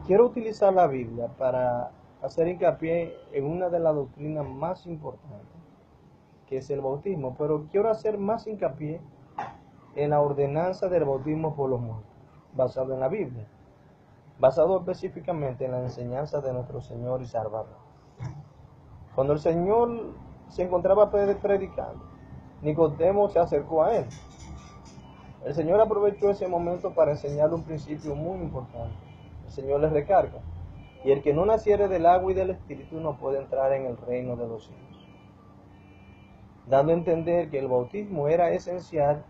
quiero utilizar la Biblia para hacer hincapié en una de las doctrinas más importantes, que es el bautismo, pero quiero hacer más hincapié en la ordenanza del bautismo por los muertos, basado en la Biblia, basado específicamente en la enseñanza de nuestro Señor y Salvador. Cuando el Señor se encontraba predicando, Nicodemo se acercó a él. El Señor aprovechó ese momento para enseñarle un principio muy importante. El Señor le recarga: y el que no naciere del agua y del Espíritu no puede entrar en el reino de los cielos, dando a entender que el bautismo era esencial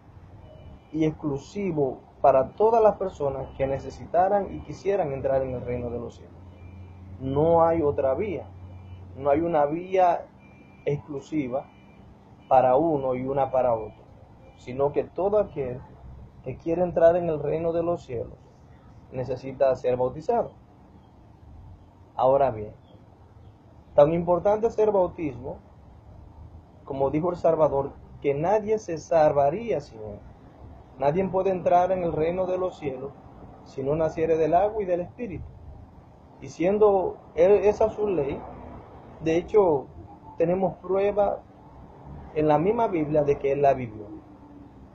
y exclusivo para todas las personas que necesitaran y quisieran entrar en el reino de los cielos. No hay otra vía, no hay una vía exclusiva para uno y una para otro, sino que todo aquel que quiere entrar en el reino de los cielos necesita ser bautizado. Ahora bien, tan importante es el bautismo, como dijo el Salvador, que nadie se salvaría sin él. Nadie puede entrar en el reino de los cielos si no naciere del agua y del Espíritu. Y siendo esa su ley, de hecho, tenemos prueba en la misma Biblia de que él la vivió.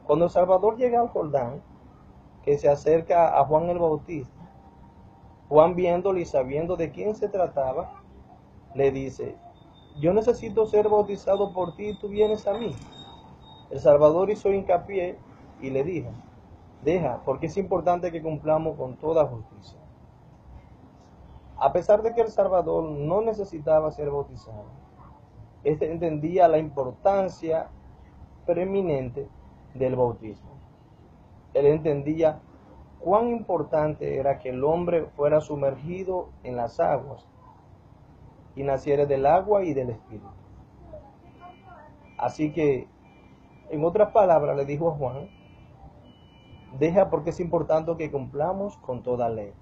Cuando el Salvador llega al Jordán, que se acerca a Juan el Bautista, Juan, viéndole y sabiendo de quién se trataba, le dice: yo necesito ser bautizado por ti y tú vienes a mí. El Salvador hizo hincapié y le dijo: deja, porque es importante que cumplamos con toda justicia. A pesar de que el Salvador no necesitaba ser bautizado, este entendía la importancia preeminente del bautismo. Él entendía cuán importante era que el hombre fuera sumergido en las aguas y naciera del agua y del Espíritu. Así que, en otras palabras, le dijo a Juan: deja, porque es importante que cumplamos con toda ley.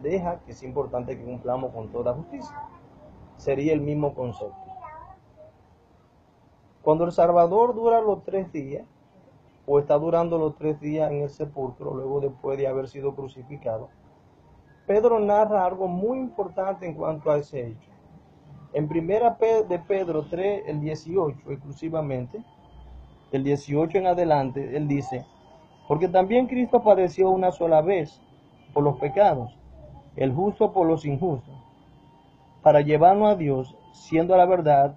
Deja, que es importante que cumplamos con toda justicia. Sería el mismo concepto. Cuando el Salvador dura los 3 días, o está durando los 3 días en el sepulcro, luego después de haber sido crucificado, Pedro narra algo muy importante en cuanto a ese hecho. En primera de Pedro 3, el 18 exclusivamente, el 18 en adelante, él dice: porque también Cristo padeció una sola vez por los pecados, el justo por los injustos, para llevarnos a Dios, siendo a la verdad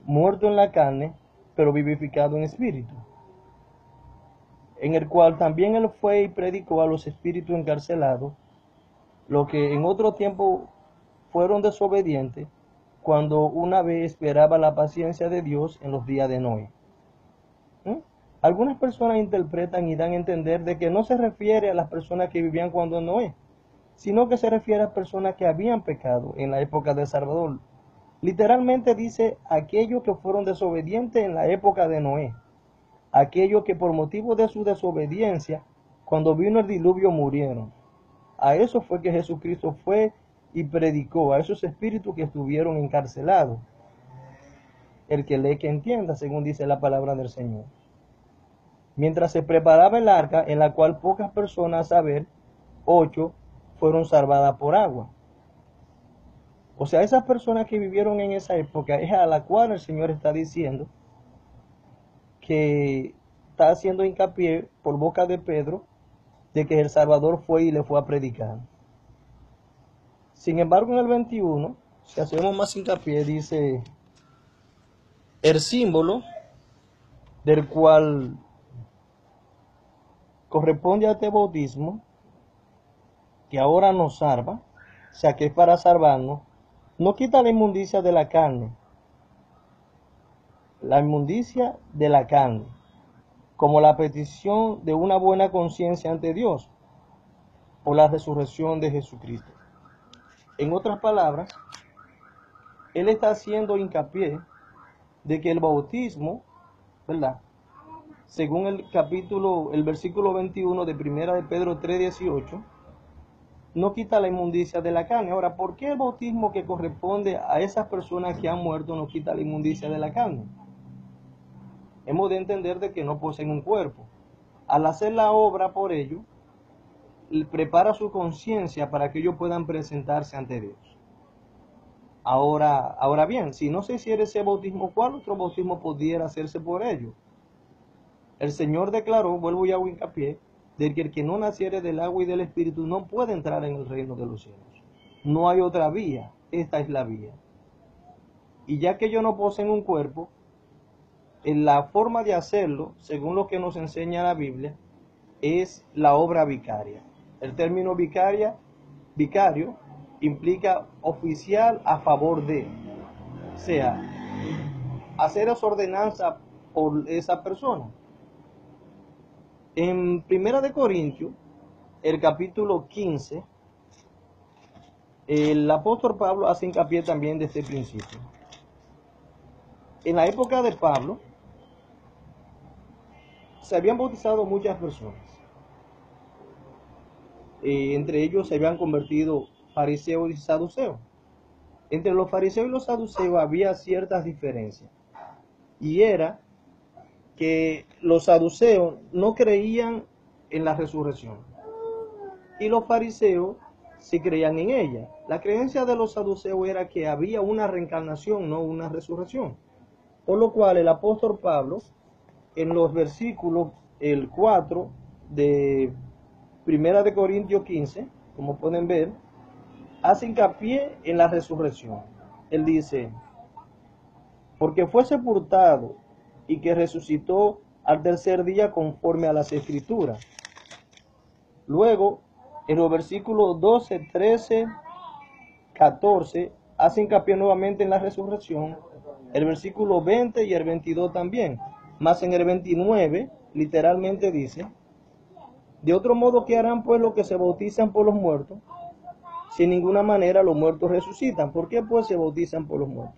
muerto en la carne, pero vivificado en espíritu, en el cual también él fue y predicó a los espíritus encarcelados, los que en otro tiempo fueron desobedientes, cuando una vez esperaba la paciencia de Dios en los días de Noé. Algunas personas interpretan y dan a entender de que no se refiere a las personas que vivían cuando Noé, sino que se refiere a personas que habían pecado en la época de Salvador. Literalmente dice: aquellos que fueron desobedientes en la época de Noé, aquellos que por motivo de su desobediencia, cuando vino el diluvio, murieron. A eso fue que Jesucristo fue y predicó, a esos espíritus que estuvieron encarcelados. El que lee, que entienda, según dice la palabra del Señor. Mientras se preparaba el arca, en la cual pocas personas, a saber, 8, fueron salvadas por agua. O sea, esas personas que vivieron en esa época es a la cual el Señor está diciendo, que está haciendo hincapié por boca de Pedro, de que el Salvador fue y le fue a predicar. Sin embargo, en el 21, si hacemos más hincapié, dice: el símbolo del cual corresponde a este bautismo, que ahora nos salva, o sea, que es para salvarnos, no quita la inmundicia de la carne, como la petición de una buena conciencia ante Dios, por la resurrección de Jesucristo. En otras palabras, él está haciendo hincapié de que el bautismo, ¿verdad?, según el versículo 21 de primera de Pedro 3:18, no quita la inmundicia de la carne. Ahora, ¿por qué el bautismo que corresponde a esas personas que han muerto no quita la inmundicia de la carne? Hemos de entender de que no poseen un cuerpo. Al hacer la obra por ello, prepara su conciencia para que ellos puedan presentarse ante Dios. Ahora bien, si no se hiciera ese bautismo, ¿cuál otro bautismo pudiera hacerse por ellos? El Señor declaró, vuelvo y hago hincapié, de que el que no naciere del agua y del Espíritu no puede entrar en el reino de los cielos. No hay otra vía, esta es la vía. Y ya que ellos no poseen un cuerpo, en la forma de hacerlo, según lo que nos enseña la Biblia, es la obra vicaria. El término vicario implica oficial a favor de, o sea, hacer esa ordenanza por esa persona. En 1 de Corintios, el capítulo 15, el apóstol Pablo hace hincapié también de este principio. En la época de Pablo, se habían bautizado muchas personas. Entre ellos se habían convertido fariseos y saduceos. Entre los fariseos y los saduceos había ciertas diferencias. Y era que los saduceos no creían en la resurrección. Y los fariseos sí creían en ella. La creencia de los saduceos era que había una reencarnación, no una resurrección. Por lo cual el apóstol Pablo, en los versículos, el 4 de 1 de Corintios 15, como pueden ver, hace hincapié en la resurrección. Él dice, porque fue sepultado y que resucitó al tercer día conforme a las Escrituras. Luego, en los versículos 12, 13, 14, hace hincapié nuevamente en la resurrección. El versículo 20 y el 22 también. Más en el 29, literalmente dice, de otro modo, ¿qué harán pues los que se bautizan por los muertos? Si en ninguna manera los muertos resucitan. ¿Por qué pues se bautizan por los muertos?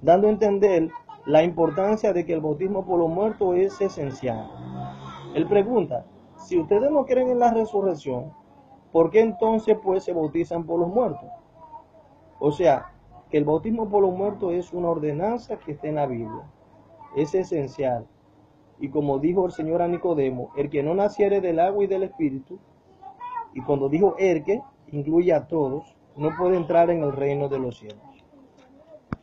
Dando a entender la importancia de que el bautismo por los muertos es esencial. Él pregunta, si ustedes no creen en la resurrección, ¿por qué entonces pues se bautizan por los muertos? O sea, que el bautismo por los muertos es una ordenanza que está en la Biblia. Es esencial. Y como dijo el Señor a Nicodemo, el que no naciere del agua y del Espíritu, y cuando dijo el que, incluye a todos, no puede entrar en el reino de los cielos.